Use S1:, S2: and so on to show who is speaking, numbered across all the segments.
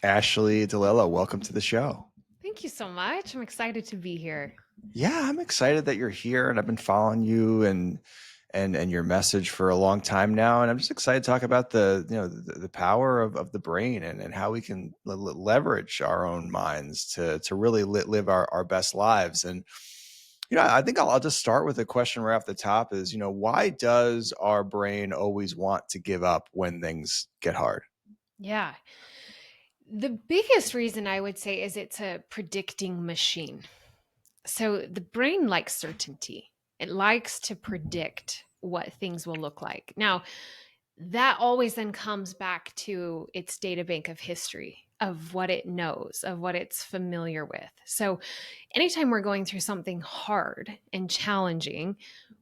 S1: Ashleigh Di Lello, welcome to the show.
S2: Thank you so much. I'm excited to be here.
S1: Yeah, I'm excited that you're here, and I've been following you and your message for a long time now, and I'm just excited to talk about the power of the brain and how we can leverage our own minds to really live our best lives. And I think I'll just start with a question right off the top: is why does our brain always want to give up when things get hard?
S2: Yeah. The biggest reason I would say is it's a predicting machine. So the brain likes certainty, it likes to predict what things will look like. Now, that always then comes back to its data bank of history, of what it knows, of what it's familiar with. So, anytime we're going through something hard and challenging,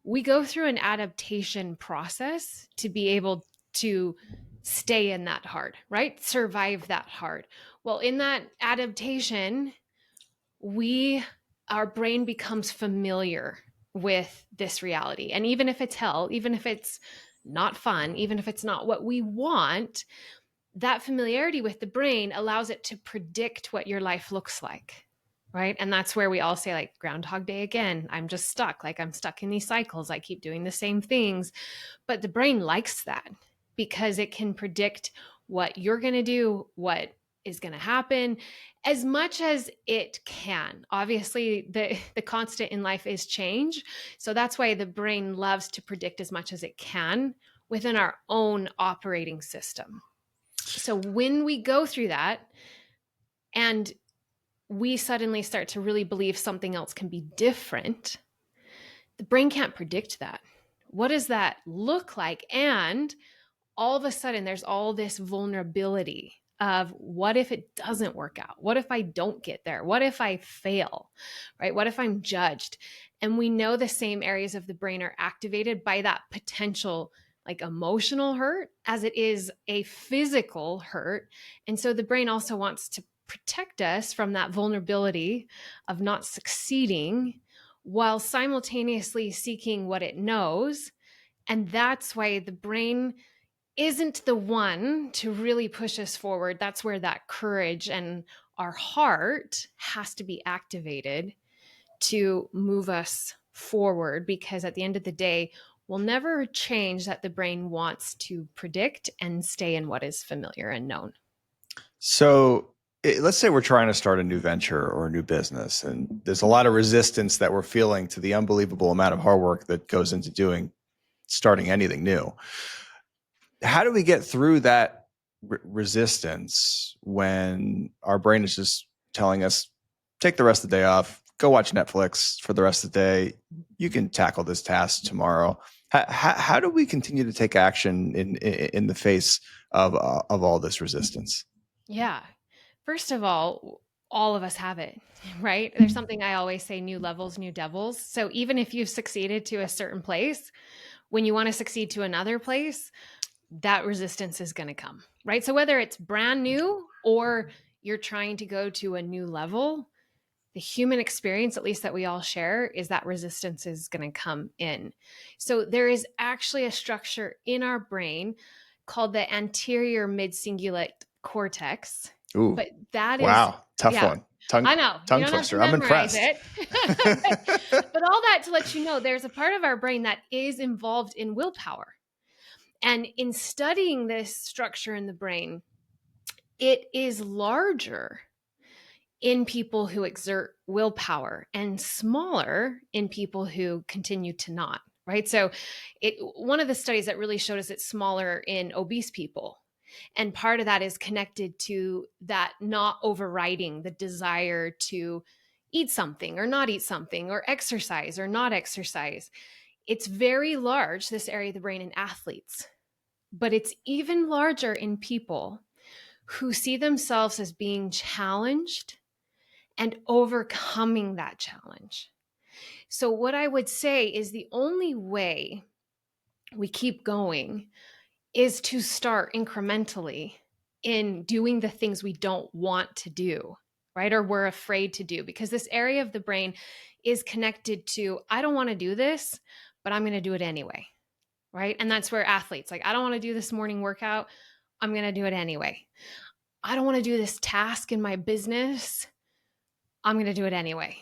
S2: we go through an adaptation process to be able to stay in that hard, right? Survive that hard. Well, in that adaptation, we our brain becomes familiar with this reality. And even if it's hell, even if it's not fun, even if it's not what we want, that familiarity with the brain allows it to predict what your life looks like. Right. And that's where we all say, like, Groundhog Day again. I'm just stuck. Like, I'm stuck in these cycles. I keep doing the same things. But the brain likes that because it can predict what you're going to do, what is going to happen as much as it can. Obviously, the constant in life is change. So that's why the brain loves to predict as much as it can within our own operating system. So when we go through that and we suddenly start to really believe something else can be different, the brain can't predict that. What does that look like? And all of a sudden, there's all this vulnerability of what if it doesn't work out? What if I don't get there? What if I fail? Right? What if I'm judged? And we know the same areas of the brain are activated by that potential, like, emotional hurt as it is a physical hurt. And so the brain also wants to protect us from that vulnerability of not succeeding while simultaneously seeking what it knows. And that's why the brain isn't the one to really push us forward. That's where that courage and our heart has to be activated to move us forward, because at the end of the day, we'll never change that the brain wants to predict and stay in what is familiar and known.
S1: So let's say we're trying to start a new venture or a new business, and there's a lot of resistance that we're feeling to the unbelievable amount of hard work that goes into starting anything new. How do we get through that resistance when our brain is just telling us, take the rest of the day off, go watch Netflix for the rest of the day. You can tackle this task tomorrow. How do we continue to take action in the face of all this resistance?
S2: Yeah. First of all of us have it, right? There's something I always say: new levels, new devils. So even if you've succeeded to a certain place, when you want to succeed to another place, that resistance is going to come, right? So whether it's brand new or you're trying to go to a new level, the human experience, at least that we all share, is that resistance is going to come in. So there is actually a structure in our brain called the anterior mid-cingulate cortex.
S1: Ooh,
S2: But that is,
S1: wow, tough
S2: yeah,
S1: one. Tongue
S2: I know you
S1: tongue
S2: don't have to
S1: twister. I'm
S2: memorize
S1: impressed.
S2: it. But all that to let you know, there's a part of our brain that is involved in willpower. And in studying this structure in the brain, it is larger in people who exert willpower and smaller in people who continue to not, right? So one of the studies that really showed us it's smaller in obese people. And part of that is connected to that not overriding the desire to eat something or not eat something, or exercise or not exercise. It's very large, this area of the brain, in athletes, but it's even larger in people who see themselves as being challenged and overcoming that challenge. So, what I would say is the only way we keep going is to start incrementally in doing the things we don't want to do, right? Or we're afraid to do, because this area of the brain is connected to, I don't want to do this, but I'm going to do it anyway, right? And that's where athletes, like, I don't want to do this morning workout, I'm going to do it anyway. I don't want to do this task in my business. I'm going to do it anyway.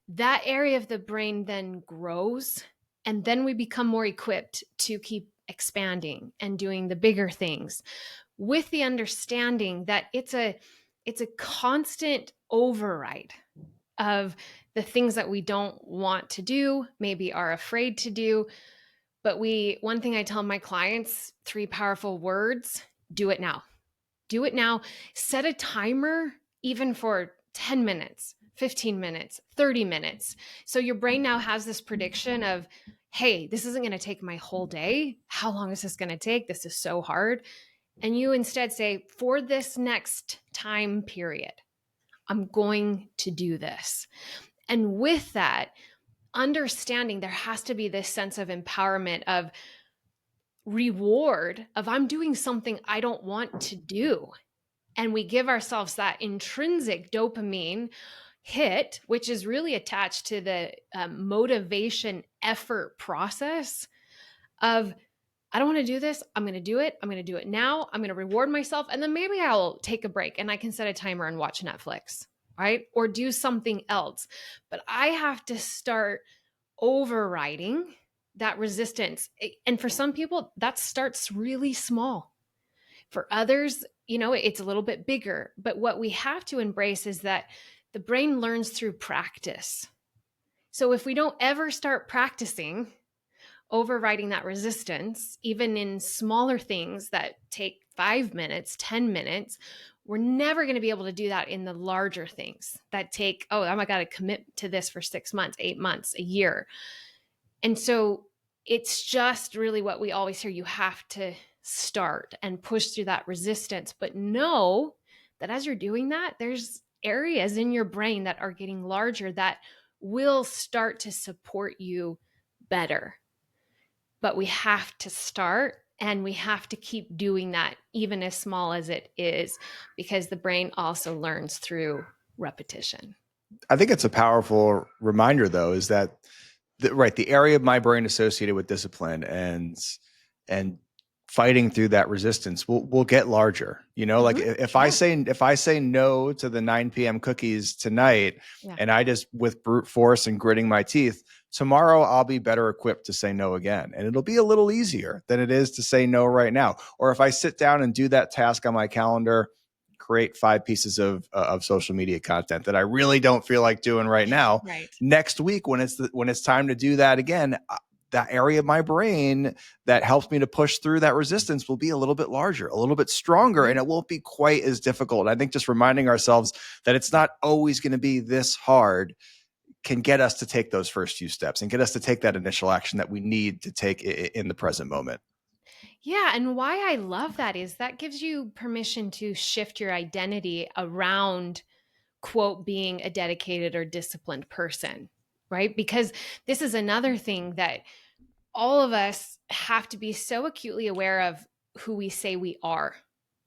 S2: That area of the brain then grows, and then we become more equipped to keep expanding and doing the bigger things with the understanding that it's a constant override of the things that we don't want to do, maybe are afraid to do. But one thing I tell my clients, 3 powerful words: do it now. Do it now. Set a timer, even for 10 minutes, 15 minutes, 30 minutes. So your brain now has this prediction of, hey, this isn't going to take my whole day. How long is this going to take? This is so hard. And you instead say, for this next time period, I'm going to do this. And with that, understanding there has to be this sense of empowerment, of reward, of I'm doing something I don't want to do. And we give ourselves that intrinsic dopamine hit, which is really attached to the motivation effort process of, I don't want to do this. I'm going to do it. I'm going to do it now. I'm going to reward myself. And then maybe I'll take a break and I can set a timer and watch Netflix, right? Or do something else. But I have to start overriding that resistance. And for some people, that starts really small. For others, it's a little bit bigger. But what we have to embrace is that the brain learns through practice. So if we don't ever start practicing overriding that resistance, even in smaller things that take 5 minutes, 10 minutes, we're never going to be able to do that in the larger things that take, I got to commit to this for 6 months, 8 months, a year. And so it's just really what we always hear. You have to start and push through that resistance, but know that as you're doing that, there's areas in your brain that are getting larger that will start to support you better. But we have to start, and we have to keep doing that, even as small as it is, because the brain also learns through repetition.
S1: I think it's a powerful reminder, though, is that the area of my brain associated with discipline and fighting through that resistance will get larger. Like if I say no to the 9 p.m. cookies tonight, and I just, with brute force and gritting my teeth, tomorrow I'll be better equipped to say no again. And it'll be a little easier than it is to say no right now. Or if I sit down and do that task on my calendar, create 5 pieces of social media content that I really don't feel like doing right now.
S2: Right.
S1: Next week, when it's time to do that again, that area of my brain that helps me to push through that resistance will be a little bit larger, a little bit stronger, and it won't be quite as difficult. I think just reminding ourselves that it's not always going to be this hard can get us to take those first few steps and get us to take that initial action that we need to take in the present moment.
S2: Yeah. And why I love that is that gives you permission to shift your identity around, quote, being a dedicated or disciplined person, right? Because this is another thing that all of us have to be so acutely aware of, who we say we are.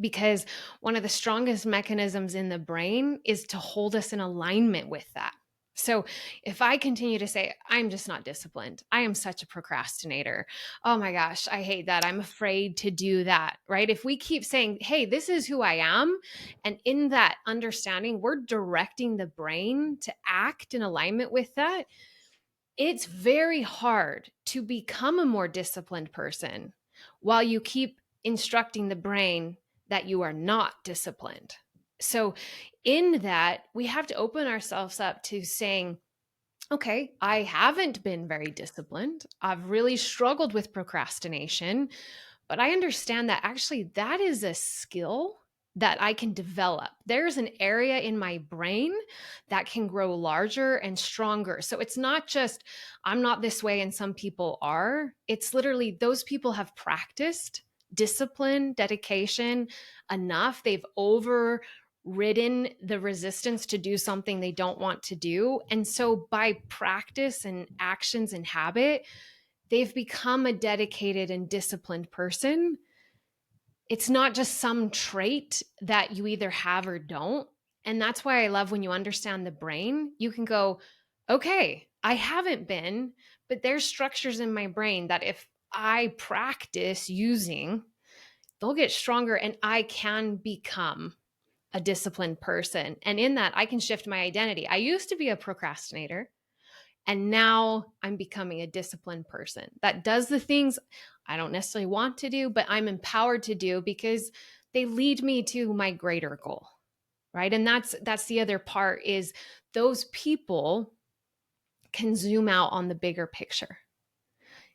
S2: Because one of the strongest mechanisms in the brain is to hold us in alignment with that. So if I continue to say, I'm just not disciplined, I am such a procrastinator, oh my gosh, I hate that, I'm afraid to do that, right? If we keep saying, hey, this is who I am, and in that understanding, we're directing the brain to act in alignment with that, it's very hard to become a more disciplined person while you keep instructing the brain that you are not disciplined. So, in that, we have to open ourselves up to saying, okay, I haven't been very disciplined. I've really struggled with procrastination, but I understand that actually that is a skill that I can develop. There's an area in my brain that can grow larger and stronger. So it's not just, I'm not this way and some people are. It's literally, those people have practiced discipline, dedication enough. They've overridden the resistance to do something they don't want to do. And so by practice and actions and habit, they've become a dedicated and disciplined person. It's not just some trait that you either have or don't. And that's why I love when you understand the brain, you can go, okay, I haven't been, but there's structures in my brain that if I practice using, they'll get stronger and I can become a disciplined person. And in that, I can shift my identity. I used to be a procrastinator, and now I'm becoming a disciplined person that does the things I don't necessarily want to do, but I'm empowered to do because they lead me to my greater goal. Right. And that's the other part is those people can zoom out on the bigger picture.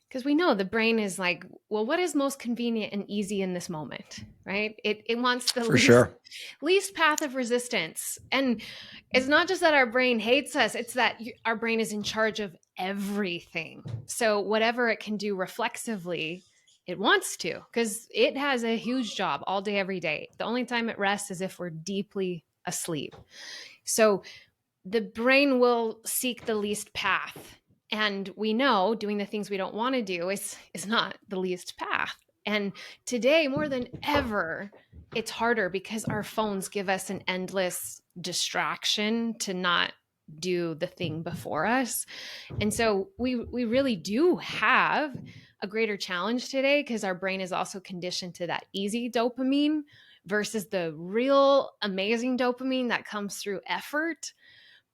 S2: Because we know the brain is like, well, what is most convenient and easy in this moment, right? It wants the
S1: For sure.
S2: least path of resistance. And it's not just that our brain hates us, it's that our brain is in charge of everything. So whatever it can do reflexively, it wants to, because it has a huge job all day, every day. The only time it rests is if we're deeply asleep. So the brain will seek the least path. And we know doing the things we don't want to do is not the least path. And today, more than ever, it's harder because our phones give us an endless distraction to not do the thing before us. And so we really do have a greater challenge today because our brain is also conditioned to that easy dopamine versus the real amazing dopamine that comes through effort.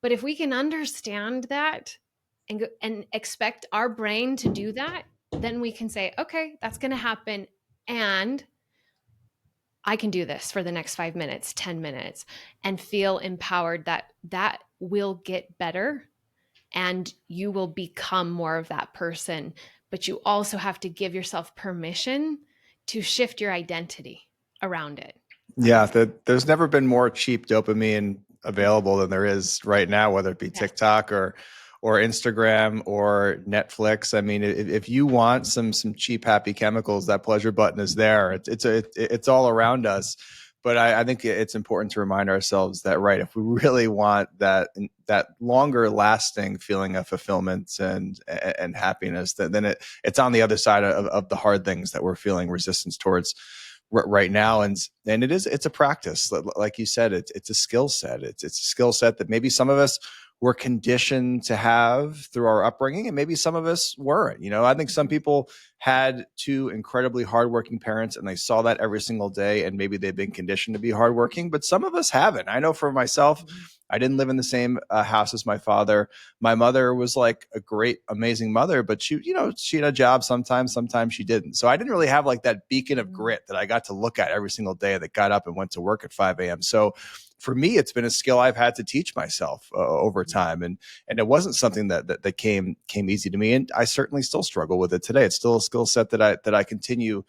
S2: But if we can understand that and expect our brain to do that, then we can say, okay, that's going to happen. And I can do this for the next 5 minutes, 10 minutes, and feel empowered that that will get better and you will become more of that person. But you also have to give yourself permission to shift your identity around it. That
S1: Yeah,
S2: makes sense.
S1: there's never been more cheap dopamine available than there is right now, whether it be
S2: Yes.
S1: TikTok or Instagram or Netflix. I mean, if you want some cheap happy chemicals, that pleasure button is there. It's all around us. But I think it's important to remind ourselves that, right, if we really want that longer lasting feeling of fulfillment and happiness, then it's on the other side of the hard things that we're feeling resistance towards right now. And it's a practice, like you said. It's a skill set. It's a skill set that maybe some of us were conditioned to have through our upbringing, and maybe some of us weren't. I think some people had two incredibly hardworking parents and they saw that every single day, and maybe they've been conditioned to be hardworking, but some of us haven't. I know for myself, I didn't live in the same house as my father. My mother was like a great, amazing mother, but she had a job sometimes she didn't. So I didn't really have like that beacon of grit that I got to look at every single day that got up and went to work at 5 a.m. So for me, it's been a skill I've had to teach myself over time. And it wasn't something that came easy to me. And I certainly still struggle with it today. It's still a skill set that I continue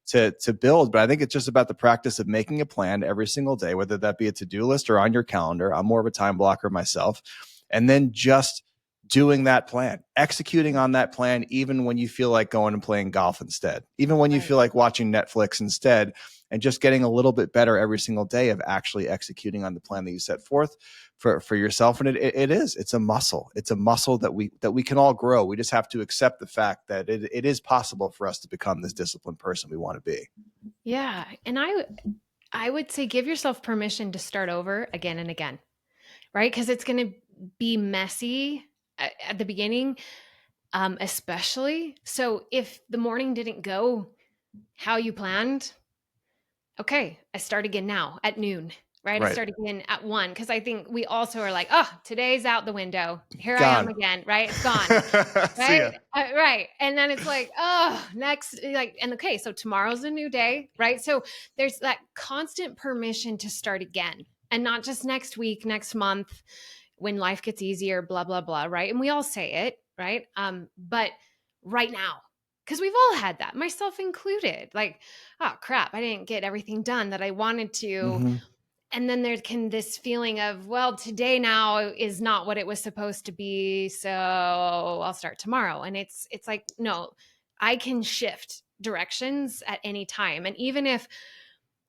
S1: to build. But I think it's just about the practice of making a plan every single day, whether that be a to-do list or on your calendar. I'm more of a time blocker myself. And then just doing that plan, executing on that plan, even when you feel like going and playing golf instead, even when you feel like watching Netflix instead, and just getting a little bit better every single day of actually executing on the plan that you set forth for yourself. And it's a muscle. It's a muscle that we can all grow. We just have to accept the fact that it is possible for us to become this disciplined person we want to be.
S2: Yeah. And I would say give yourself permission to start over again and again, right? Because it's going to be messy at the beginning, especially. So if the morning didn't go how you planned, okay, I start again now at noon, right? I
S1: Right.
S2: start again at 1 because I think we also are like, oh, today's out the window. Here I am
S1: Gone.
S2: again, right? It's gone.
S1: See
S2: Right?
S1: ya.
S2: Right. And then it's like, oh, next, like, and okay, so tomorrow's a new day, right? So there's that constant permission to start again and not just next week, next month when life gets easier, blah, blah, blah, right? And we all say it, right? But right now, because we've all had that, myself included. Like, oh crap, I didn't get everything done that I wanted to.
S1: Mm-hmm.
S2: And then there can this feeling of, well, today now is not what it was supposed to be, so I'll start tomorrow. And it's like, no, I can shift directions at any time. And even if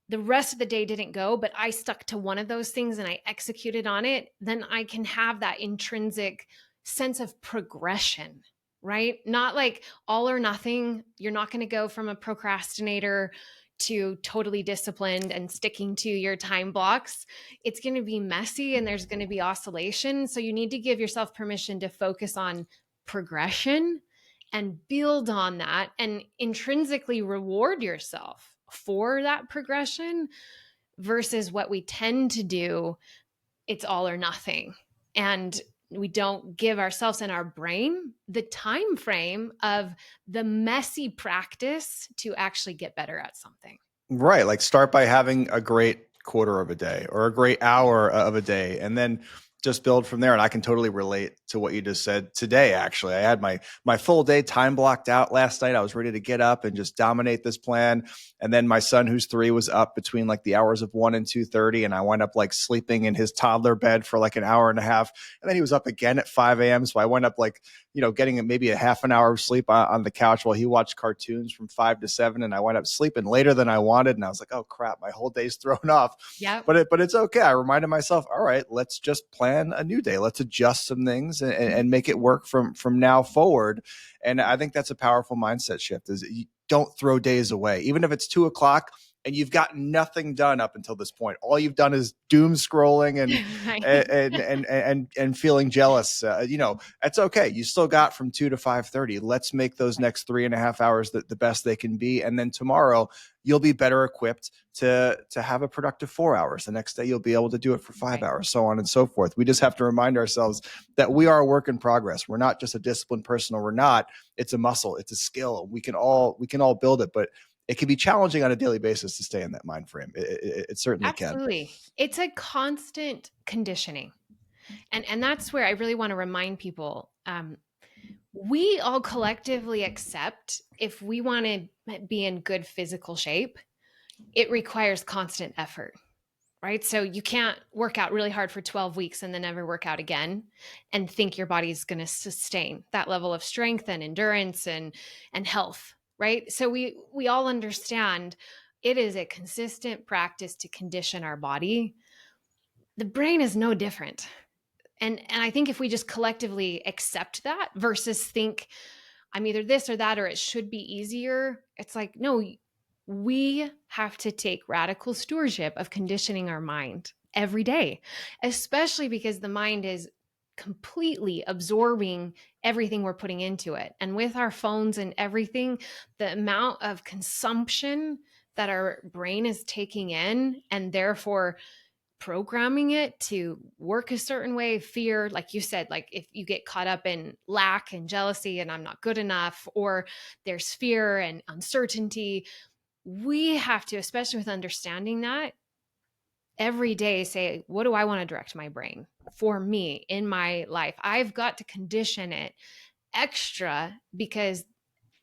S2: the rest of the day didn't go, but I stuck to one of those things and I executed on it, then I can have that intrinsic sense of progression, right? Not like all or nothing. You're not going to go from a procrastinator to totally disciplined and sticking to your time blocks. It's going to be messy and there's going to be oscillation. So you need to give yourself permission to focus on progression and build on that and intrinsically reward yourself for that progression versus what we tend to do, it's all or nothing. And we don't give ourselves and our brain the time frame of the messy practice to actually get better at something.
S1: Right. Like start by having a great quarter of a day or a great hour of a day, and then just build from there. And I can totally relate to what you just said today. Actually, I had my full day time blocked out last night. I was ready to get up and just dominate this plan. And then my son, who's 3, was up between like the hours of 1 and 2:30, and I wound up like sleeping in his toddler bed for like an hour and a half. And then he was up again at 5 a.m. So I went up like, getting maybe a half an hour of sleep on the couch while he watched cartoons from 5 to 7. And I went up sleeping later than I wanted. And I was like, oh crap, my whole day's thrown off.
S2: Yep.
S1: But it's okay. I reminded myself, all right, let's just plan a new day. Let's adjust some things and make it work from now forward. And I think that's a powerful mindset shift, is you don't throw days away. Even if it's 2 o'clock and you've got nothing done up until this point, all you've done is doom scrolling and
S2: Right.
S1: and feeling jealous. That's okay. You still got from 2 to 5:30. Let's make those next 3.5 hours the best they can be. And then tomorrow you'll be better equipped to have a productive 4 hours. The next day you'll be able to do it for 5 hours, so on and so forth. We just have to remind ourselves that we are a work in progress. We're not just a disciplined person, or we're not. It's a muscle. It's a skill. We can all build it, but it can be challenging on a daily basis to stay in that mind frame. It certainly can.
S2: Absolutely. It's a constant conditioning. And that's where I really want to remind people, we all collectively accept, if we want to be in good physical shape, it requires constant effort, right? So you can't work out really hard for 12 weeks and then never work out again and think your body's going to sustain that level of strength and endurance and health, right? So we all understand it is a consistent practice to condition our body. The brain is no different. And I think if we just collectively accept that versus think I'm either this or that, or it should be easier, it's like, no, we have to take radical stewardship of conditioning our mind every day, especially because the mind is completely absorbing everything we're putting into it. And with our phones and everything, the amount of consumption that our brain is taking in, and therefore programming it to work a certain way, fear, like you said, like if you get caught up in lack and jealousy and I'm not good enough, or there's fear and uncertainty, we have to, especially with understanding that, every day say, what do I want to direct my brain for me in my life? I've got to condition it extra, because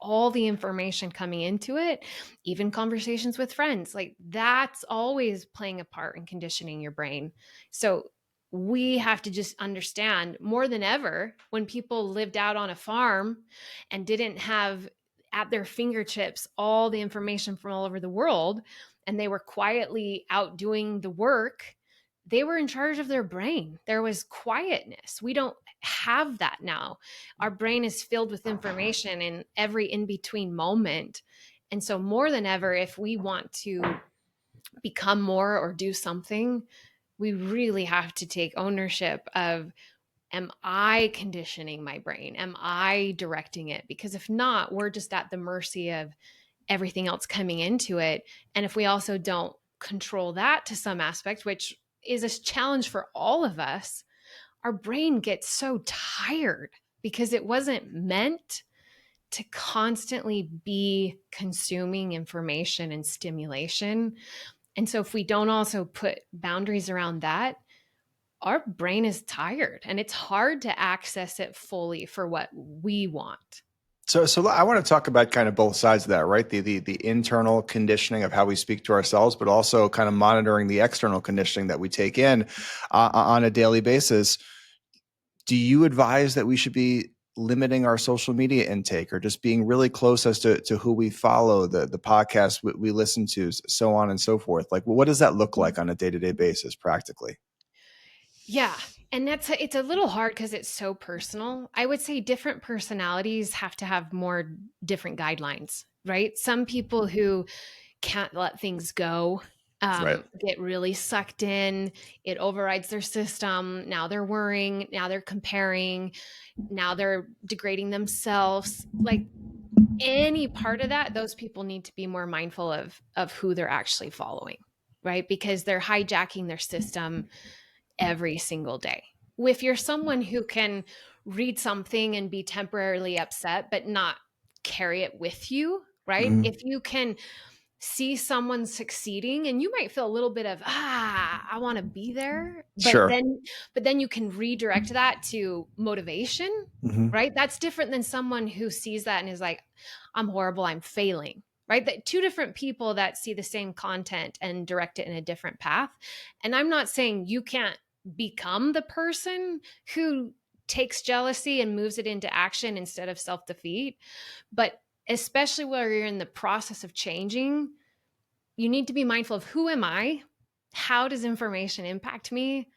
S2: all the information coming into it, even conversations with friends, like that's always playing a part in conditioning your brain. So we have to just understand more than ever, when people lived out on a farm and didn't have at their fingertips all the information from all over the world, and they were quietly out doing the work, they were in charge of their brain. There was quietness. We don't have that now. Our brain is filled with information in every in between moment. And so, more than ever, if we want to become more or do something, we really have to take ownership of, am I conditioning my brain? Am I directing it? Because if not, we're just at the mercy of everything else coming into it. And if we also don't control that to some aspect, which is a challenge for all of us, our brain gets so tired because it wasn't meant to constantly be consuming information and stimulation. And so if we don't also put boundaries around that, our brain is tired and it's hard to access it fully for what we want.
S1: So I want to talk about kind of both sides of that, right? The internal conditioning of how we speak to ourselves, but also kind of monitoring the external conditioning that we take in on a daily basis. Do you advise that we should be limiting our social media intake, or just being really close as to who we follow, the podcasts we listen to, so on and so forth? Like, what does that look like on a day-to-day basis practically?
S2: Yeah. And it's a little hard because it's so personal. I would say different personalities have to have more different guidelines, right? Some people who can't let things go,
S1: Right.
S2: get really sucked in. It overrides their system. Now they're worrying. Now they're comparing. Now they're degrading themselves. Like any part of that, those people need to be more mindful of who they're actually following. right? Because they're hijacking their system every single day. If you're someone who can read something and be temporarily upset, but not carry it with you, right?
S1: Mhm.
S2: If you can see someone succeeding and you might feel a little bit of I want to be there,
S1: Sure.
S2: but then you can redirect that to motivation,
S1: Mhm.
S2: right? That's different than someone who sees that and is like, I'm horrible, I'm failing, right? That two different people that see the same content and direct it in a different path. And I'm not saying you can't become the person who takes jealousy and moves it into action instead of self-defeat, but especially where you're in the process of changing, you need to be mindful of who am I? How does information impact me?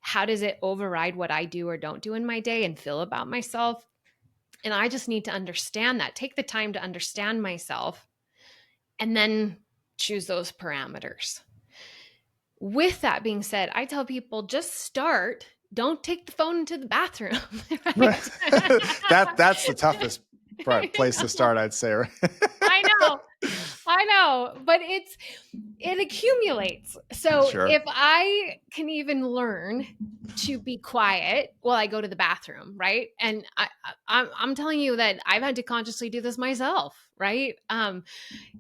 S2: How does it override what I do or don't do in my day and feel about myself? And I just need to understand that. Take the time to understand myself and then choose those parameters. With that being said, I tell people just start. Don't take the phone into the bathroom,
S1: Right.
S2: right?
S1: That's the toughest place to start, I'd say. Right?
S2: I know. I know, but it accumulates. So
S1: Sure.
S2: if I can even learn to be quiet while I go to the bathroom, right? And I'm telling you that I've had to consciously do this myself, right?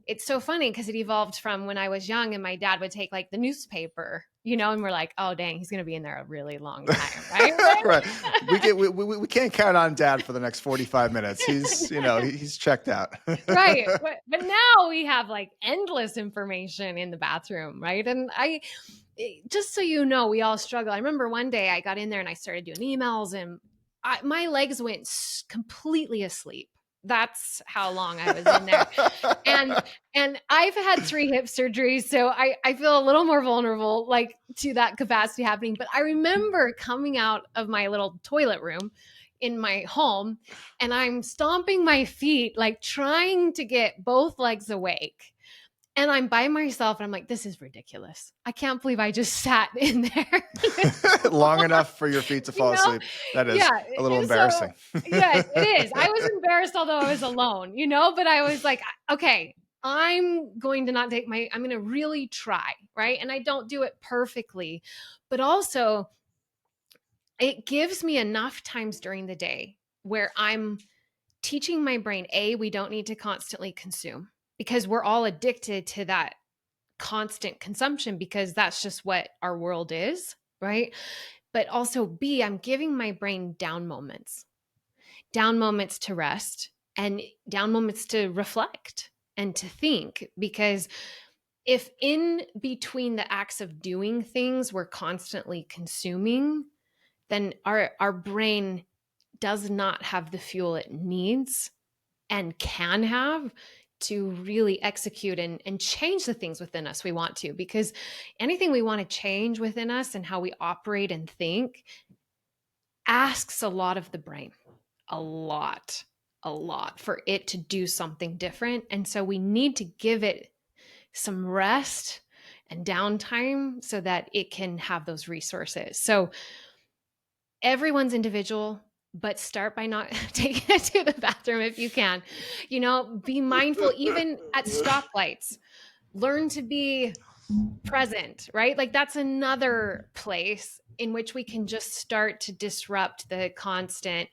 S2: It's so funny because it evolved from when I was young and my dad would take like the newspaper, and we're like, oh dang, he's gonna be in there a really long time, right?
S1: Right. We can't count on Dad for the next 45 minutes. He's checked out.
S2: Right. But now we have like endless information in the bathroom, right? And just so you know, we all struggle. I remember one day I got in there and I started doing emails and my legs went completely asleep. That's how long I was in there. And I've had 3 hip surgeries, so I feel a little more vulnerable like to that capacity happening. But I remember coming out of my little toilet room in my home and I'm stomping my feet, like trying to get both legs awake. And I'm by myself and I'm like, this is ridiculous. I can't believe I just sat in there this
S1: Long
S2: long,
S1: enough for your feet to fall asleep. That
S2: yeah.
S1: is a little
S2: So,
S1: embarrassing.
S2: yes, it is. I was embarrassed, although I was alone, but I was like, okay, I'm going to not I'm going to really try. Right. And I don't do it perfectly, but also it gives me enough times during the day where I'm teaching my brain, we don't need to constantly consume because we're all addicted to that constant consumption because that's just what our world is, right? But also B, I'm giving my brain down moments to rest and down moments to reflect and to think. Because if in between the acts of doing things we're constantly consuming, then our brain does not have the fuel it needs and can have to really execute and change the things within us we want to. Because anything we want to change within us and how we operate and think asks a lot of the brain, a lot for it to do something different. And so we need to give it some rest and downtime so that it can have those resources. So everyone's individual, but start by not taking it to the bathroom if you can. Be mindful, even at stoplights. Learn to be present, right? Like that's another place in which we can just start to disrupt the constant,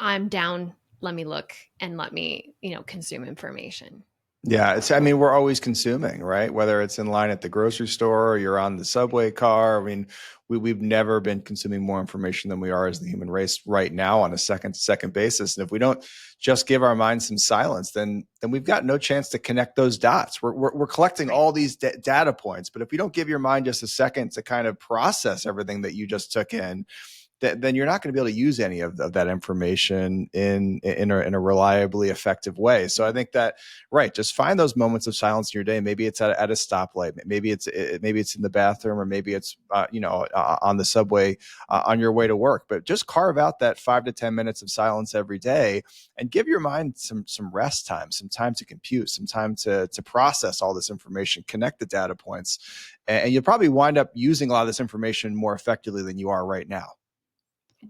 S2: I'm down, let me look and let me, consume information.
S1: Yeah, we're always consuming, right? Whether it's in line at the grocery store or you're on the subway car. We've never been consuming more information than we are as the human race right now on a second to second basis. And if we don't just give our minds some silence, then we've got no chance to connect those dots. We're collecting
S2: Right.
S1: all these data points, but if you don't give your mind just a second to kind of process everything that you just took in, then you're not going to be able to use any of that information in a reliably effective way. So I think that, right, just find those moments of silence in your day. Maybe it's at a stoplight, maybe it's in the bathroom, or maybe it's on the subway on your way to work. But just carve out that 5 to 10 minutes of silence every day and give your mind some rest time, some time to compute, some time to process all this information, connect the data points, and you'll probably wind up using a lot of this information more effectively than you are right now.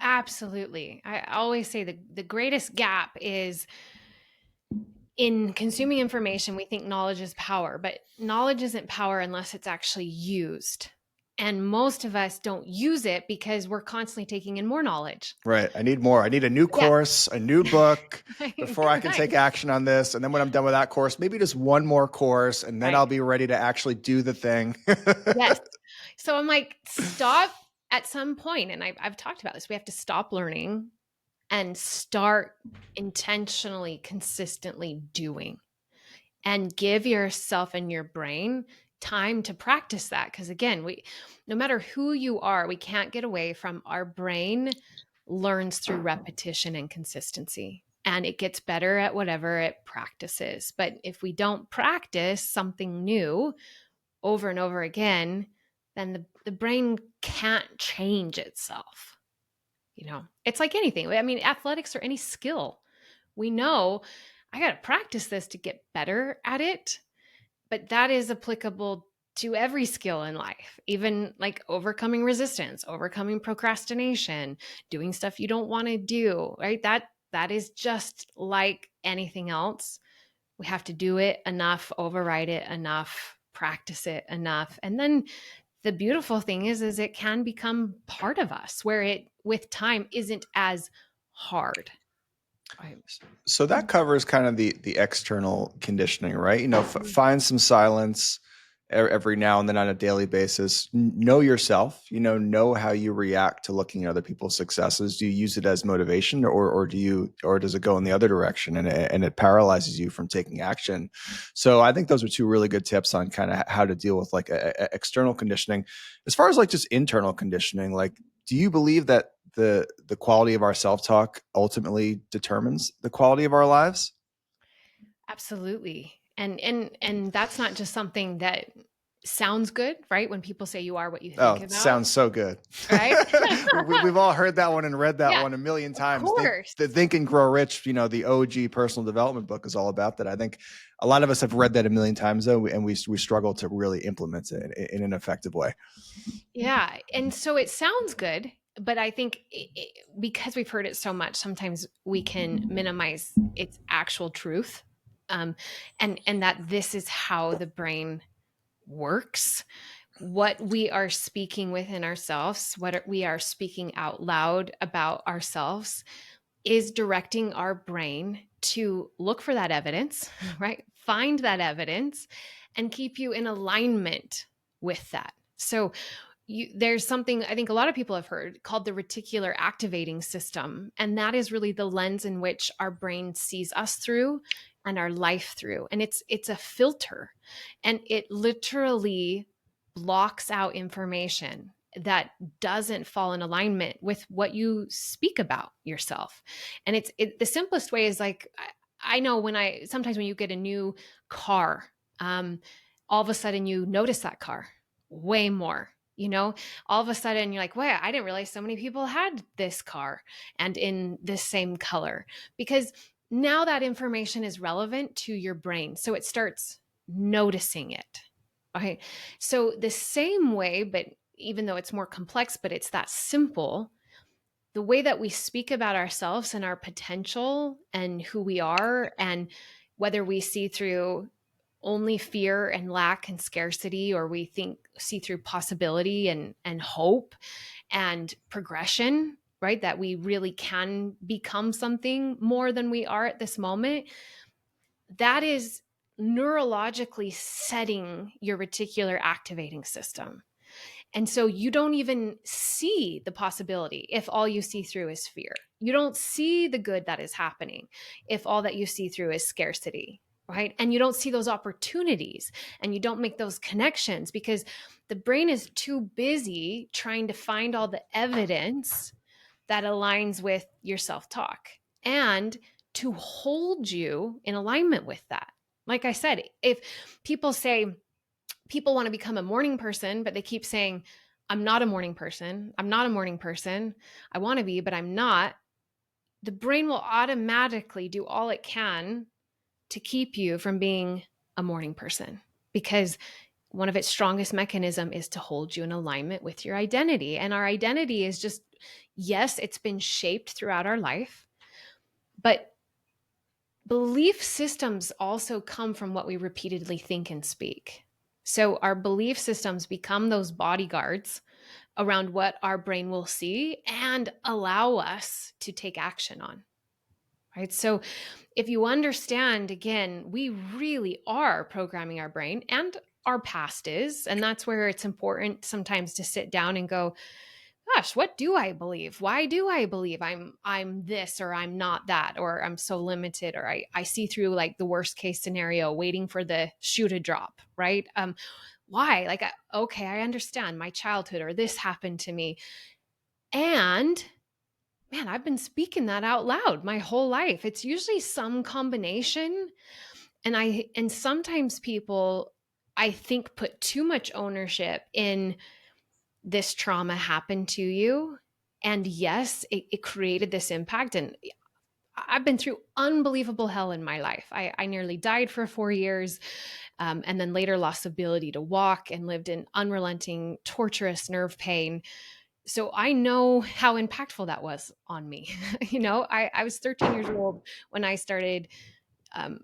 S2: Absolutely. I always say the greatest gap is in consuming information, we think knowledge is power, but knowledge isn't power unless it's actually used. And most of us don't use it because we're constantly taking in more knowledge.
S1: Right. I need more. I need a new
S2: Yeah.
S1: course, a new book
S2: Right.
S1: before I can
S2: Right.
S1: take action on this. And then when I'm done with that course, maybe just one more course, and then
S2: Right.
S1: I'll be ready to actually do the thing.
S2: Yes. So I'm like, stop at some point, and I've talked about this. We have to stop learning and start intentionally, consistently doing, and give yourself and your brain time to practice that. Because again, no matter who you are, we can't get away from our brain learns through repetition and consistency. And it gets better at whatever it practices. But if we don't practice something new over and over again, then the brain can't change itself. It's like anything. I mean, athletics or any skill. We know I got to practice this to get better at it, but that is applicable to every skill in life, even like overcoming resistance, overcoming procrastination, doing stuff you don't want to do, right? That is just like anything else. We have to do it enough, override it enough, practice it enough. And then the beautiful thing is it can become part of us where it with time isn't as hard. Right.
S1: So that covers kind of the external conditioning, right? Find some silence every now and then on a daily basis. Know yourself. Know how you react to looking at other people's successes. Do you use it as motivation, or does it go in the other direction and it paralyzes you from taking action? So I think those are two really good tips on kind of how to deal with like external conditioning. As far as like just internal conditioning, like, do you believe that the quality of our self-talk ultimately determines the quality of our lives?
S2: Absolutely. And that's not just something that sounds good, right? When people say you are what you
S1: Oh,
S2: think
S1: it
S2: about,
S1: sounds so good.
S2: right?
S1: We've all heard that one and read that
S2: Yeah,
S1: one a million
S2: of
S1: times.
S2: course.
S1: The Think and Grow Rich, the OG personal development book is all about that. I think a lot of us have read that a million times though, and we struggle to really implement it in an effective way.
S2: Yeah. And so it sounds good, but I think because we've heard it so much, sometimes we can minimize its actual truth. And that this is how the brain works. What we are speaking within ourselves, we are speaking out loud about ourselves, is directing our brain to look for that evidence, right? Find that evidence and keep you in alignment with that. So there's something I think a lot of people have heard called the reticular activating system. And that is really the lens in which our brain sees us through and our life through. And it's a filter, and it literally blocks out information that doesn't fall in alignment with what you speak about yourself. And the simplest way is like, I know sometimes when you get a new car, all of a sudden you notice that car way more. All of a sudden you're like, wow, I didn't realize so many people had this car and in this same color, because now that information is relevant to your brain. So it starts noticing it. Okay. So the same way, but even though it's more complex, but it's that simple, the way that we speak about ourselves and our potential and who we are, and whether we see through only fear and lack and scarcity, or we see through possibility and hope and progression, right? That we really can become something more than we are at this moment. That is neurologically setting your reticular activating system. And so you don't even see the possibility if all you see through is fear. You don't see the good that is happening if all that you see through is scarcity, right? And you don't see those opportunities, and you don't make those connections because the brain is too busy trying to find all the evidence that aligns with your self talk and to hold you in alignment with that. Like I said, if people say, people want to become a morning person, but they keep saying, I'm not a morning person. I'm not a morning person. I want to be, but I'm not. The brain will automatically do all it can to keep you from being a morning person, because one of its strongest mechanism is to hold you in alignment with your identity. And our identity is just, yes, it's been shaped throughout our life, but Belief systems also come from what we repeatedly think and speak. So our belief systems become those bodyguards around what our brain will see and allow us to take action on. Right. So if you understand, again, we really are programming our brain, and our past is. And that's where it's important sometimes to sit down and go, gosh, what do I believe? Why do I believe I'm this, or I'm not that, or I'm so limited, or I see through like the worst case scenario, waiting for the shoe to drop, right? Why? Like, okay, I understand my childhood, or this happened to me. And man, I've been speaking that out loud my whole life. It's usually some combination. And sometimes people, I think, put too much ownership in this trauma happened to you. And yes, it created this impact. And I've been through unbelievable hell in my life. I nearly died for 4 years, and then later lost the ability to walk and lived in unrelenting, torturous nerve pain. So I know how impactful that was on me. I was 13 years old when I started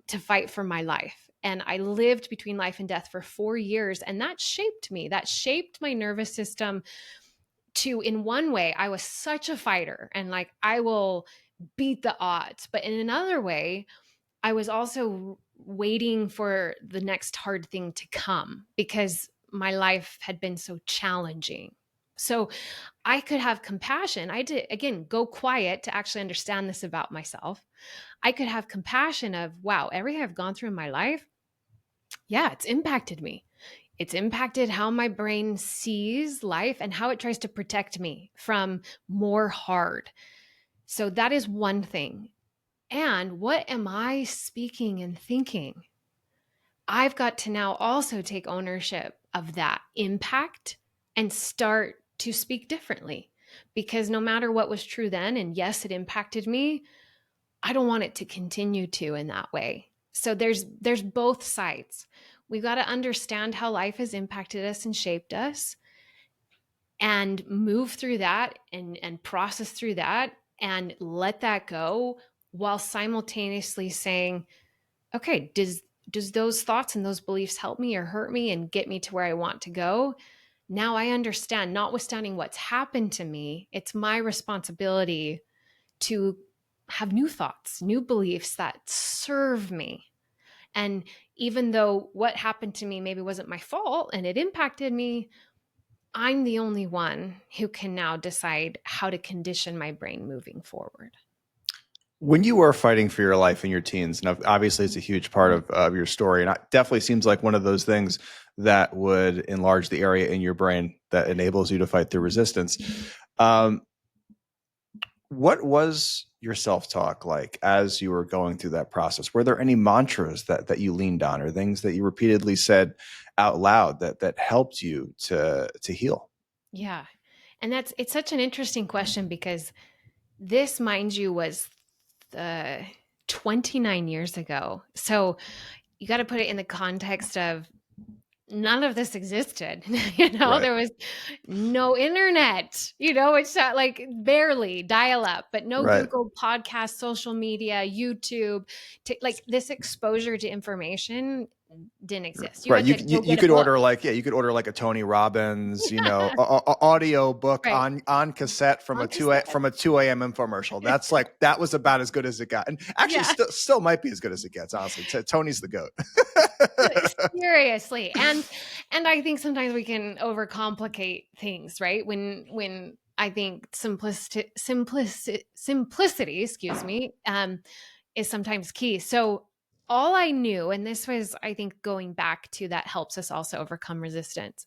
S2: to fight for my life. And I lived between life and death for 4 years. And that shaped me. That shaped my nervous system to, in one way, I was such a fighter and like, I will beat the odds. But in another way, I was also waiting for the next hard thing to come because my life had been so challenging. So I could have compassion. I had to, again, go quiet to actually understand this about myself. I could have compassion of, wow, everything I've gone through in my life, yeah, it's impacted me. It's impacted how my brain sees life and how it tries to protect me from more hard. So that is one thing. And what am I speaking and thinking? I've got to now also take ownership of that impact and start to speak differently. Because no matter what was true then, and yes, it impacted me, I don't want it to continue to in that way. So there's both sides. We've got to understand how life has impacted us and shaped us, and move through that and process through that and let that go, while simultaneously saying, okay, does those thoughts and those beliefs help me or hurt me and get me to where I want to go? Now I understand, notwithstanding what's happened to me, it's my responsibility to have new thoughts, new beliefs that serve me. And even though what happened to me maybe wasn't my fault and it impacted me, I'm the only one who can now decide how to condition my brain moving forward.
S1: When you were fighting for your life in your teens, and obviously it's a huge part of your story, and it definitely seems like one of those things that would enlarge the area in your brain that enables you to fight through resistance. Um, what was your self-talk like as you were going through that process? Were there any mantras that you leaned on, or things that you repeatedly said out loud that helped you to heal?
S2: Yeah. And it's such an interesting question because this, mind you, was 29 years ago. So you got to put it in the context of none of this existed.
S1: Right,
S2: There was no internet, it's not like barely dial up, but no
S1: right.
S2: Google podcast, social media, YouTube, like this exposure to information didn't exist. You
S1: Right.
S2: had to go
S1: You
S2: get a
S1: could
S2: book.
S1: order like, yeah, you could order like a Tony Robbins, audio book
S2: Right.
S1: on cassette from
S2: On cassette.
S1: from a 2 a.m. infomercial. That's like, that was about as good as it got. And actually
S2: Yeah.
S1: still might be as good as it gets, honestly. Tony's the GOAT.
S2: Seriously. And I think sometimes we can overcomplicate things, right? When I think simplicity, excuse me, is sometimes key. So all I knew, and this was, I think, going back to that helps us also overcome resistance.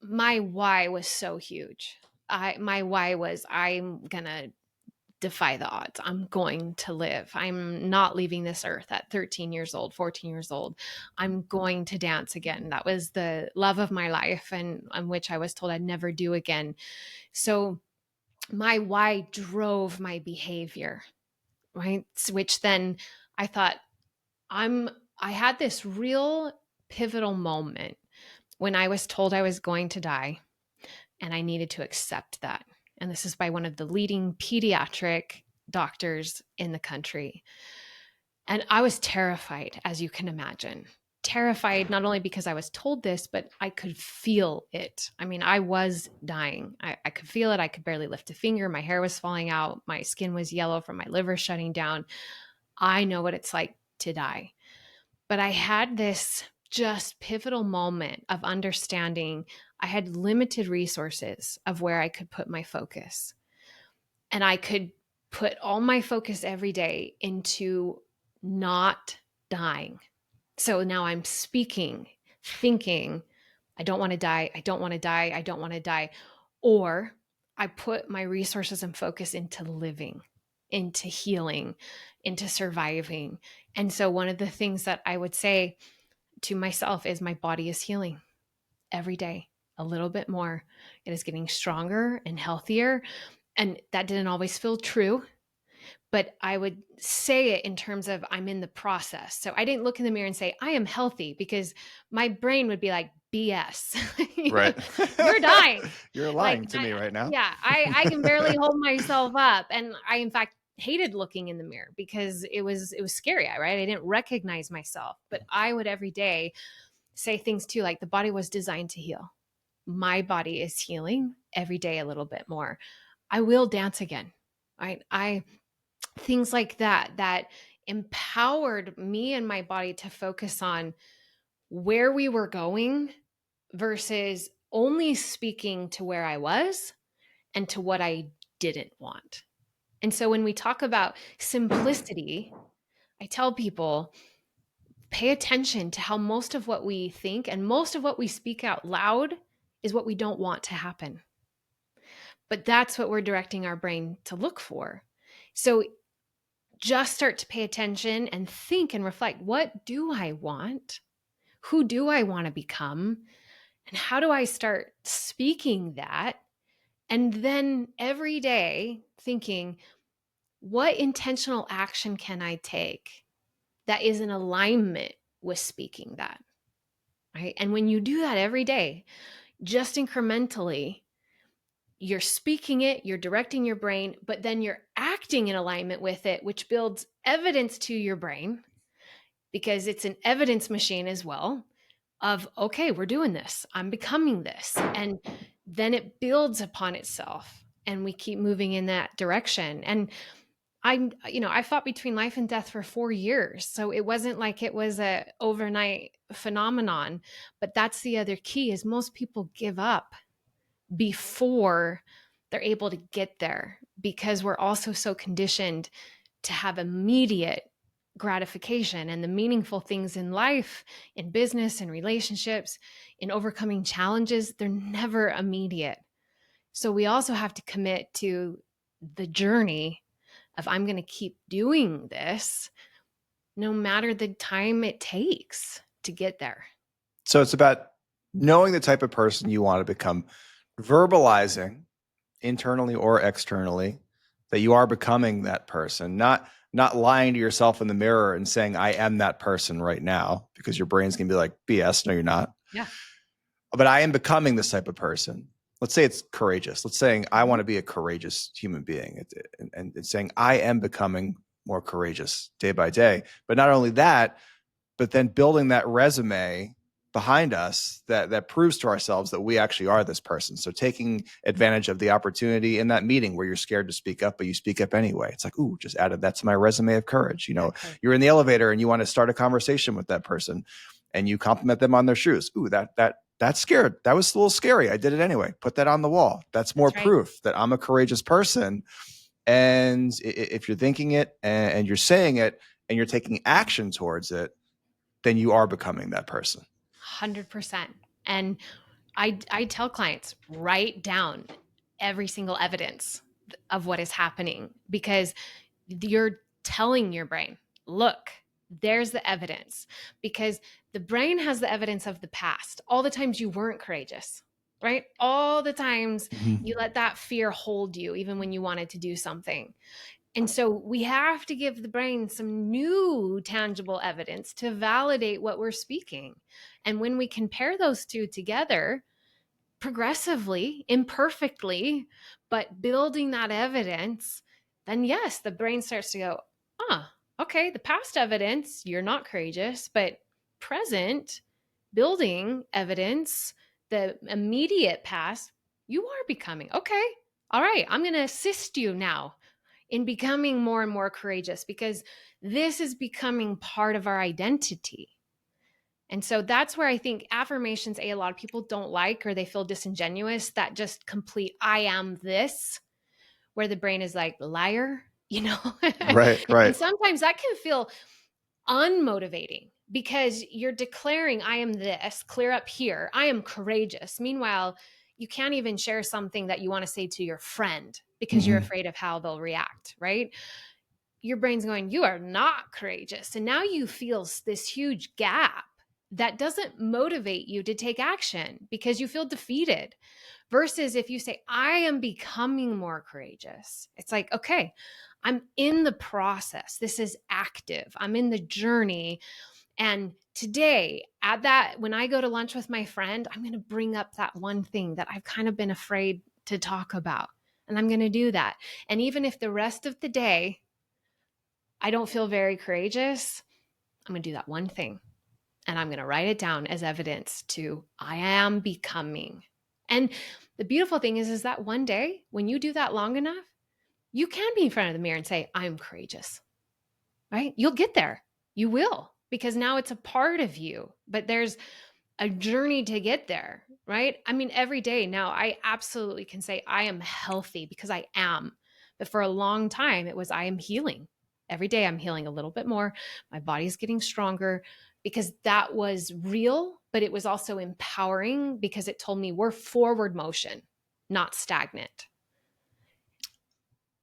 S2: My why was so huge. My why was, I'm gonna defy the odds. I'm going to live. I'm not leaving this earth at 13 years old, 14 years old. I'm going to dance again. That was the love of my life, and on which I was told I'd never do again. So my why drove my behavior, right? Which then I thought, I had this real pivotal moment when I was told I was going to die, and I needed to accept that. And this is by one of the leading pediatric doctors in the country. And I was terrified, as you can imagine. Terrified, not only because I was told this, but I could feel it. I mean, I was dying. I could feel it. I could barely lift a finger. My hair was falling out. My skin was yellow from my liver shutting down. I know what it's like to die. But I had this just pivotal moment of understanding I had limited resources of where I could put my focus. And I could put all my focus every day into not dying. So now I'm speaking, thinking, I don't want to die. I don't want to die. I don't want to die. Or I put my resources and focus into living, into healing, into surviving. And so one of the things that I would say to myself is my body is healing every day a little bit more. It is getting stronger and healthier. And that didn't always feel true, but I would say it in terms of I'm in the process. So I didn't look in the mirror and say, I am healthy, because my brain would be like, BS.
S1: Right.
S2: You're dying.
S1: You're
S2: Like,
S1: lying to me right now.
S2: yeah, I can barely hold myself up. And I, in fact, hated looking in the mirror because it was scary, right? I didn't recognize myself, but I would every day say things too, like the body was designed to heal. My body is healing every day a little bit more. I will dance again. Right? I things like that empowered me and my body to focus on where we were going versus only speaking to where I was and to what I didn't want. And so when we talk about simplicity, I tell people pay attention to how most of what we think and most of what we speak out loud is what we don't want to happen. But that's what we're directing our brain to look for. So just start to pay attention and think and reflect, what do I want? Who do I want to become? And how do I start speaking that? And then every day thinking, what intentional action can I take that is in alignment with speaking that? Right. And when you do that every day, just incrementally, you're speaking it, you're directing your brain, but then you're acting in alignment with it, which builds evidence to your brain because it's an evidence machine as well of, okay, we're doing this, I'm becoming this. And then it builds upon itself and we keep moving in that direction. And I fought between life and death for 4 years. So it wasn't like it was a overnight phenomenon, but that's the other key is most people give up before they're able to get there because we're also so conditioned to have immediate gratification, and the meaningful things in life, in business and relationships, in overcoming challenges, they're never immediate. So we also have to commit to the journey of I'm going to keep doing this no matter the time it takes to get there.
S1: So it's about knowing the type of person you want to become, verbalizing internally or externally that you are becoming that person, not lying to yourself in the mirror and saying I am that person right now, because your brain's going to be like, BS, no you're not.
S2: Yeah.
S1: But I am becoming this type of person. Let's say it's courageous. Let's saying I want to be a courageous human being, and it's saying I am becoming more courageous day by day. But not only that, but then building that resume behind us that proves to ourselves that we actually are this person. So taking advantage of the opportunity in that meeting where you're scared to speak up, but you speak up anyway. It's like, ooh, just added that to my resume of courage.
S2: Okay.
S1: You're in the elevator and you want to start a conversation with that person and you compliment them on their shoes. Ooh, that's scared. That was a little scary. I did it anyway. Put that on the wall. That's more
S2: That's right.
S1: proof that I'm a courageous person. And if you're thinking it and you're saying it and you're taking action towards it, then you are becoming that person.
S2: 100%. And I tell clients, write down every single evidence of what is happening because you're telling your brain, look, there's the evidence, because the brain has the evidence of the past, all the times you weren't courageous, right? All the times you let that fear hold you, even when you wanted to do something. And so we have to give the brain some new tangible evidence to validate what we're speaking. And when we compare those two together, progressively, imperfectly, but building that evidence, then yes, the brain starts to go, ah, Okay, the past evidence, you're not courageous, but present, building evidence, the immediate past, you are becoming. Okay, all right, I'm going to assist you now in becoming more and more courageous because this is becoming part of our identity. And so that's where I think affirmations, a lot of people don't like or they feel disingenuous, that just complete I am this, where the brain is like, liar, you know?
S1: Right,
S2: And
S1: right.
S2: sometimes that can feel unmotivating because you're declaring, I am this, clear up here, I am courageous. Meanwhile, you can't even share something that you want to say to your friend because you're
S1: Hmm.
S2: afraid of how they'll react, right? Your brain's going, you are not courageous. And now you feel this huge gap that doesn't motivate you to take action because you feel defeated. Versus if you say, I am becoming more courageous, it's like, okay, I'm in the process. This is active. I'm in the journey. And today, at that, when I go to lunch with my friend, I'm going to bring up that one thing that I've kind of been afraid to talk about. And I'm going to do that. And even if the rest of the day I don't feel very courageous, I'm going to do that one thing and I'm going to write it down as evidence to I am becoming. And the beautiful thing is that one day when you do that long enough, you can be in front of the mirror and say, I'm courageous, right? You'll get there. You will, because now it's a part of you, but there's a journey to get there, right? I mean, every day now I absolutely can say I am healthy because I am. But for a long time, it was I am healing. Every day I'm healing a little bit more. My body's getting stronger because that was real, but it was also empowering because it told me we're forward motion, not stagnant.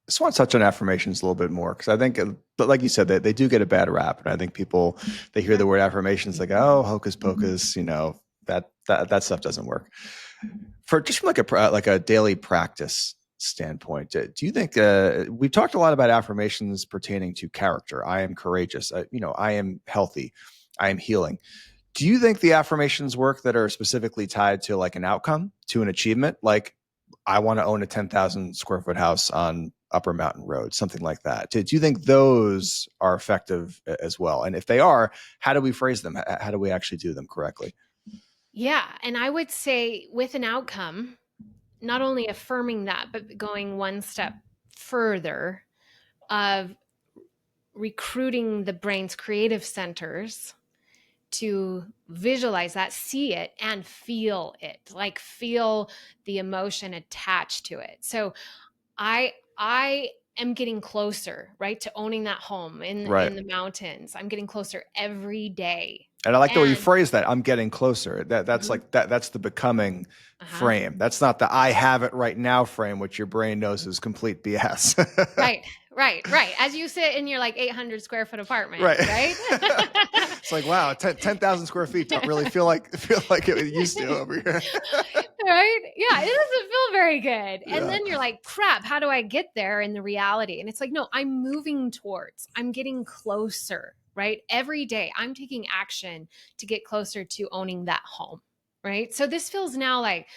S1: Just want to touch on affirmations a little bit more because I think, but like you said, they do get a bad rap, and I think people they hear
S2: Yeah.
S1: the word affirmations like, oh, hocus pocus, that stuff doesn't work. For just from like a daily practice standpoint, do you think we've talked a lot about affirmations pertaining to character? I am courageous. I am healthy. I am healing. Do you think the affirmations work that are specifically tied to like an outcome, to an achievement? Like, I want to own a 10,000 square foot house on Upper Mountain Road, something like that. Do you think those are effective as well? And if they are, how do we phrase them? How do we actually do them correctly?
S2: Yeah. And I would say with an outcome, not only affirming that, but going one step further of recruiting the brain's creative centers to visualize that, see it, and feel it, like feel the emotion attached to it. So I am getting closer, right, to owning that home
S1: Right.
S2: in the mountains. I'm getting closer every day.
S1: And I like the way you
S2: And
S1: phrase that. I'm getting closer. That's
S2: mhm,
S1: like that. That's the becoming
S2: uh-huh.
S1: frame. That's not the I have it right now frame, which your brain knows is complete BS.
S2: Right, right, right. As you sit in your like 800 square foot apartment,
S1: Right.
S2: right?
S1: It's like, wow, 10,000 square feet don't really feel like it used to over here.
S2: Right? Yeah, it doesn't feel very good. And
S1: Yeah.
S2: then you're like, crap, how do I get there in the reality? And it's like, no, I'm moving towards, I'm getting closer, right? Every day I'm taking action to get closer to owning that home, right? So this feels now like,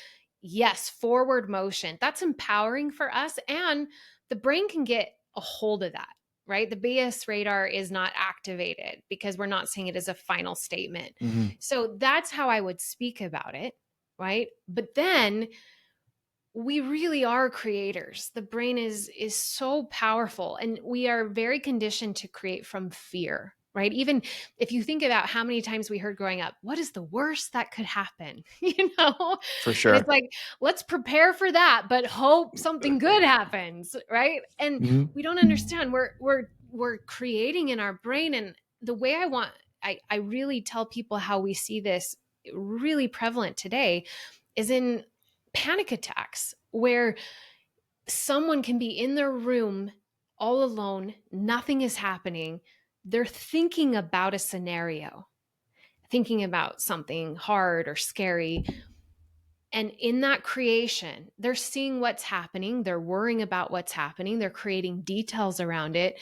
S2: yes, forward motion. That's empowering for us. And the brain can get a hold of that, right? The BS radar is not activated because we're not seeing it as a final statement.
S1: Mhm.
S2: So that's how I would speak about it, right? But then we really are creators. The brain is so powerful and we are very conditioned to create from fear, right? Even if you think about how many times we heard growing up, what is the worst that could happen? You know?
S1: For
S2: And it's
S1: sure.
S2: like, let's prepare for that, but hope something good happens, right? And
S1: Mhm.
S2: we don't understand. We're creating in our brain. And the way I really tell people how we see this really prevalent today is in panic attacks where someone can be in their room all alone, nothing is happening. They're thinking about a scenario, thinking about something hard or scary. And in that creation, they're seeing what's happening, they're worrying about what's happening, they're creating details around it.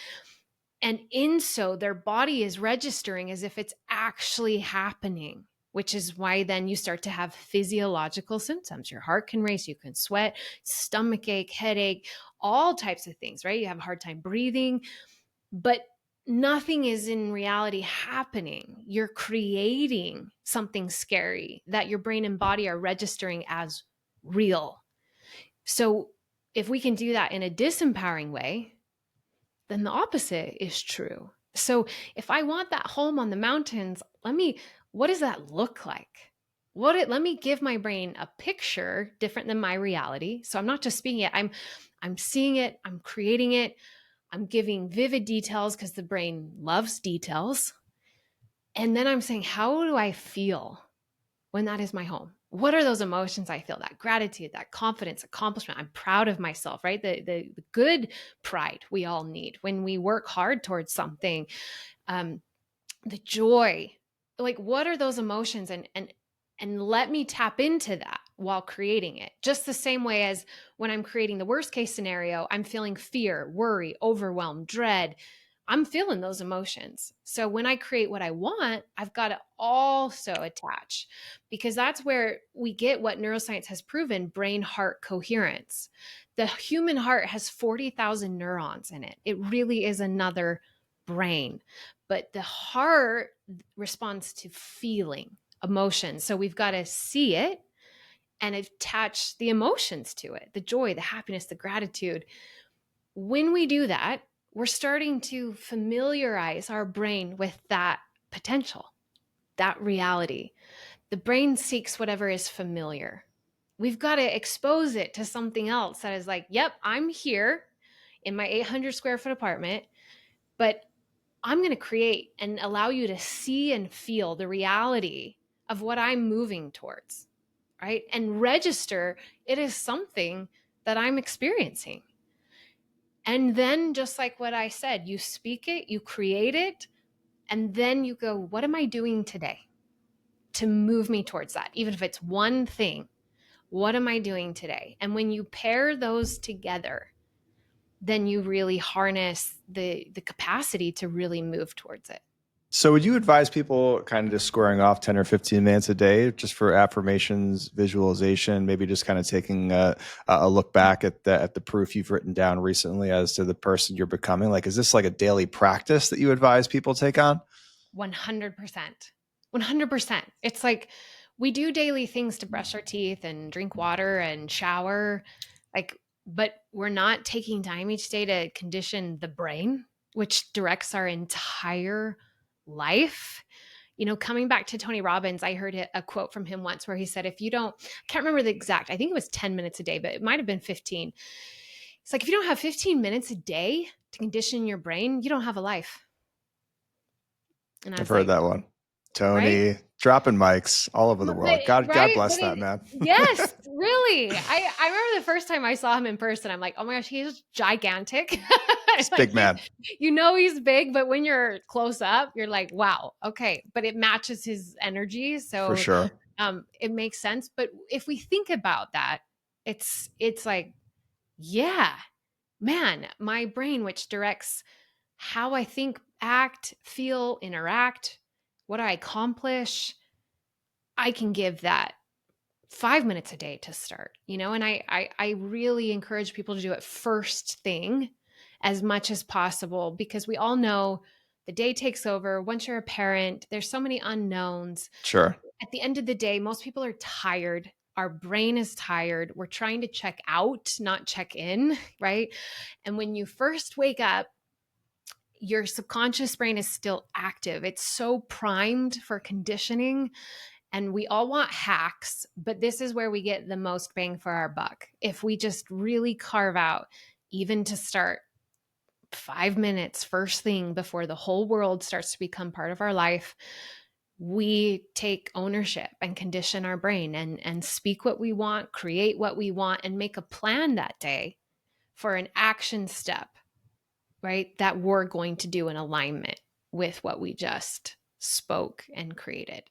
S2: And in so, their body is registering as if it's actually happening, which is why then you start to have physiological symptoms. Your heart can race, you can sweat, stomach ache, headache, all types of things, right? You have a hard time breathing. But nothing is in reality happening. You're creating something scary that your brain and body are registering as real. So if we can do that in a disempowering way, then the opposite is true. So if I want that home on the mountains, what does that look like? Let me give my brain a picture different than my reality. So I'm not just speaking it, I'm seeing it, I'm creating it, I'm giving vivid details because the brain loves details. And then I'm saying, how do I feel when that is my home? What are those emotions I feel? That gratitude, that confidence, accomplishment. I'm proud of myself, right? The good pride we all need when we work hard towards something. Um, the joy, like what are those emotions? And let me tap into that while creating it. Just the same way as when I'm creating the worst case scenario, I'm feeling fear, worry, overwhelm, dread. I'm feeling those emotions. So when I create what I want, I've got to also attach, because that's where we get what neuroscience has proven, brain heart coherence. The human heart has 40,000 neurons in it. It really is another brain. But the heart responds to feeling, emotion. So we've got to see it and attach the emotions to it, the joy, the happiness, the gratitude. When we do that, we're starting to familiarize our brain with that potential, that reality. The brain seeks whatever is familiar. We've got to expose it to something else that is like, yep, I'm here in my 800 square foot apartment, but I'm going to create and allow you to see and feel the reality of what I'm moving towards, right? And register it is something that I'm experiencing. And then, just like what I said, you speak it, you create it, and then you go, what am I doing today to move me towards that? Even if it's one thing, what am I doing today? And when you pair those together, then you really harness the capacity to really move towards it.
S1: So would you advise people kind of just squaring off 10 or 15 minutes a day just for affirmations, visualization, maybe just kind of taking a look back at the proof you've written down recently as to the person you're becoming? Like, is this like a daily practice that you advise people take on?
S2: 100%. 100%. It's like we do daily things to brush our teeth and drink water and shower, like, but we're not taking time each day to condition the brain, which directs our entire life. You know, coming back to Tony Robbins, I heard a quote from him once where he said, if you don't, I can't remember the exact, I think it was 10 minutes a day, but it might have been 15. It's like, if you don't have 15 minutes a day to condition your brain, you don't have a life. And I
S1: I've
S2: was
S1: heard
S2: like,
S1: that one.
S2: right?
S1: Tony dropping mics all over the
S2: But
S1: world. God
S2: right?
S1: bless
S2: But
S1: that man.
S2: yes, really. I remember the first time I saw him in person, I'm like, oh my gosh, he's gigantic.
S1: He's a
S2: Like
S1: big man
S2: you know he's big, but when you're close up, you're like, wow, okay. But it matches his energy.
S1: for
S2: So
S1: sure.
S2: it makes sense. But if we think about that, it's like, yeah, man, my brain, which directs how I think, act, feel, interact, what I accomplish, I can give that 5 minutes a day to start, you know, and I really encourage people to do it first thing as much as possible, because we all know the day takes over. Once you're a parent, there's so many unknowns.
S1: Sure.
S2: At the end of the day, most people are tired. Our brain is tired. We're trying to check out, not check in, right? And when you first wake up, your subconscious brain is still active. It's so primed for conditioning, and we all want hacks, but this is where we get the most bang for our buck. If we just really carve out, even to start, 5 minutes first thing before the whole world starts to become part of our life, we take ownership and condition our brain and speak what we want, create what we want, and make a plan that day for an action step, right? That we're going to do in alignment with what we just spoke and created.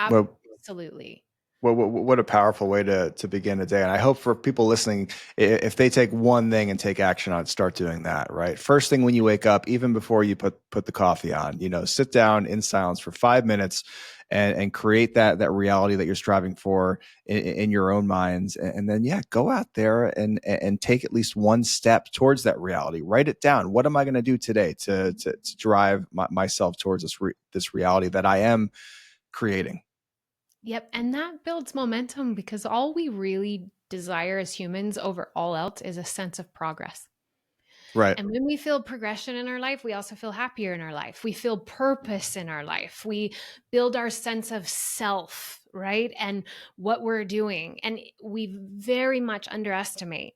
S1: Well,
S2: Absolutely.
S1: What a powerful way to begin a day. And I hope for people listening, if they take one thing and take action on it, start doing that, right? First thing when you wake up, even before you put the coffee on, sit down in silence for 5 minutes and create that reality that you're striving for in your own minds. And then, yeah, go out there and take at least one step towards that reality. Write it down. What am I going to do today to drive myself towards this reality that I am creating?
S2: Yep. And that builds momentum because all we really desire as humans over all else is a sense of progress.
S1: Right.
S2: And when we feel progression in our life, we also feel happier in our life. We feel purpose in our life. We build our sense of self, right? And what we're doing. And we very much underestimate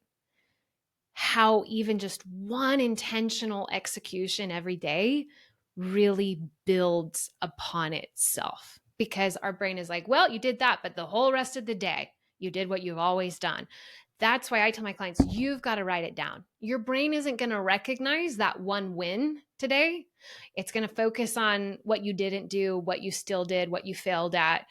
S2: how even just one intentional execution every day really builds upon itself, because our brain is like, well, you did that, but the whole rest of the day, you did what you've always done. That's why I tell my clients, you've got to write it down. Your brain isn't going to recognize that one win today. It's going to focus on what you didn't do, what you still did, what you failed at.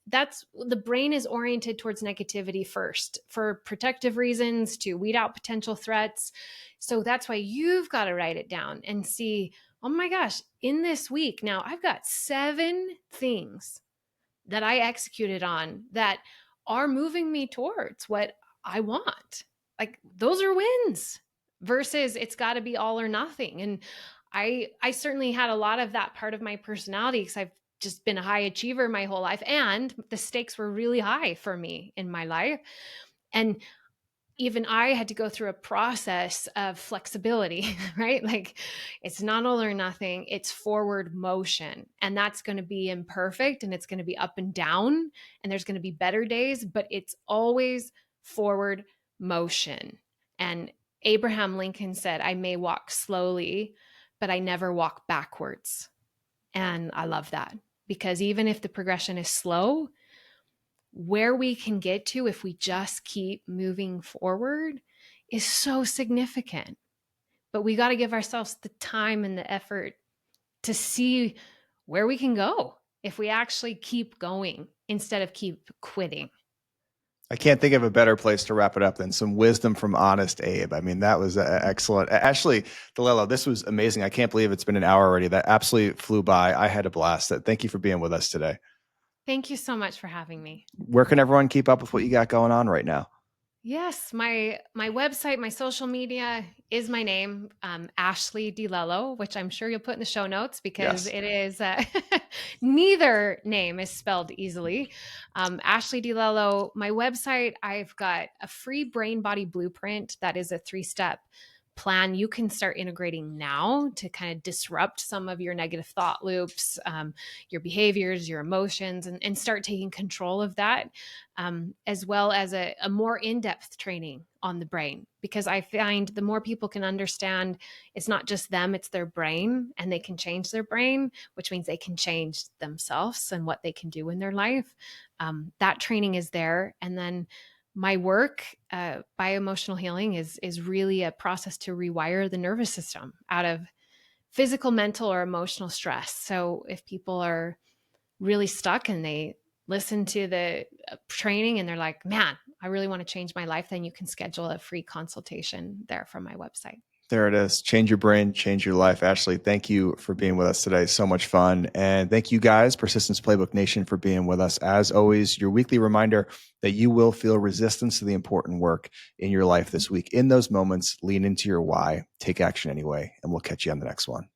S2: That's the brain is oriented towards negativity first for protective reasons, to weed out potential threats. So that's why you've got to write it down and see, oh my gosh, in this week now I've got 7 things that I executed on that are moving me towards what I want. Like, those are wins versus it's got to be all or nothing. And I certainly had a lot of that part of my personality because I've just been a high achiever my whole life, and the stakes were really high for me in my life. And even I had to go through a process of flexibility, right? Like, it's not all or nothing, it's forward motion. And that's going to be imperfect and it's going to be up and down, and there's going to be better days, but it's always forward motion. And Abraham Lincoln said, I may walk slowly, but I never walk backwards. And I love that, because even if the progression is slow, where we can get to if we just keep moving forward is so significant. But we got to give ourselves the time and the effort to see where we can go if we actually keep going instead of keep quitting.
S1: I can't think of a better place to wrap it up than some wisdom from Honest Abe. I mean, that was excellent. Ashleigh Di Lello, this was amazing. I can't believe it's been an hour already. That absolutely flew by. I had a blast. Thank you for being with us today.
S2: Thank you so much for having me.
S1: Where can everyone keep up with what you got going on right now?
S2: Yes, my website, my social media is my name, Ashleigh Di Lello, which I'm sure you'll put in the show notes because
S1: Yes.
S2: it is neither name is spelled easily. Ashleigh Di Lello, my website. I've got a free brain body blueprint that is a 3-step plan you can start integrating now to kind of disrupt some of your negative thought loops, your behaviors, your emotions, and start taking control of that, as well as a more in-depth training on the brain. Because I find the more people can understand it's not just them, it's their brain, and they can change their brain, which means they can change themselves and what they can do in their life. That training is there. And then my work, bioemotional healing, is really a process to rewire the nervous system out of physical, mental, or emotional stress. So if people are really stuck and they listen to the training and they're like, man, I really want to change my life, then you can schedule a free consultation there from my website.
S1: There it is. Change your brain, change your life. Ashleigh, thank you for being with us today. So much fun. And thank you guys, Persistence Playbook Nation, for being with us. As always, your weekly reminder that you will feel resistance to the important work in your life this week. In those moments, lean into your why, take action anyway, and we'll catch you on the next one.